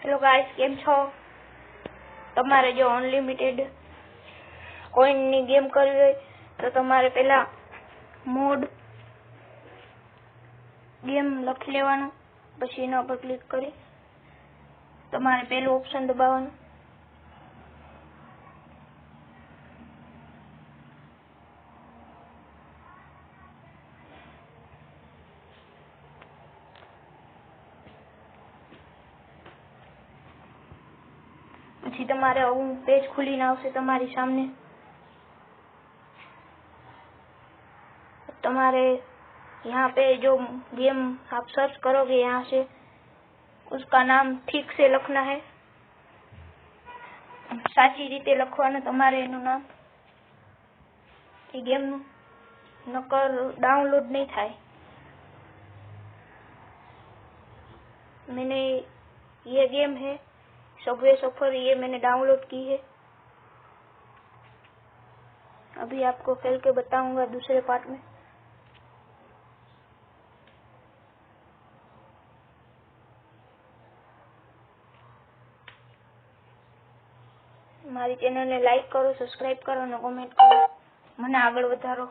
Hello guys, કેમ છો? તમારે જો અનલિમિટેડ કોઈનની ગેમ કરવી હોય તો તમારે પહેલા મોડ ગેમ લખી લેવાનું, પછી એના પર ક્લિક કરી તમારે પહેલું ઓપ્શન દબાવવાનું. પછી તમારે આવું પેજ ખુલીને આવશે તમારી सामने. तुम्हारे यहाँ पे जो गेम आप सर्च करोगे यहाँ से उसका नाम ठीक से लखना है. साची रीते लखवानुं तमारे एनुं नाम. ए गेम नकर डाउनलोड नहीं थाय. मैंने ये गेम है सबवे सफर, ये मैंने डाउनलोड की है. अभी आपको खेल के बताऊंगा दूसरे पार्ट में. મારી ચેનલને લાઈક કરો, સબસ્ક્રાઇબ કરો અને કોમેન્ટ કરો. મને આગળ વધારો.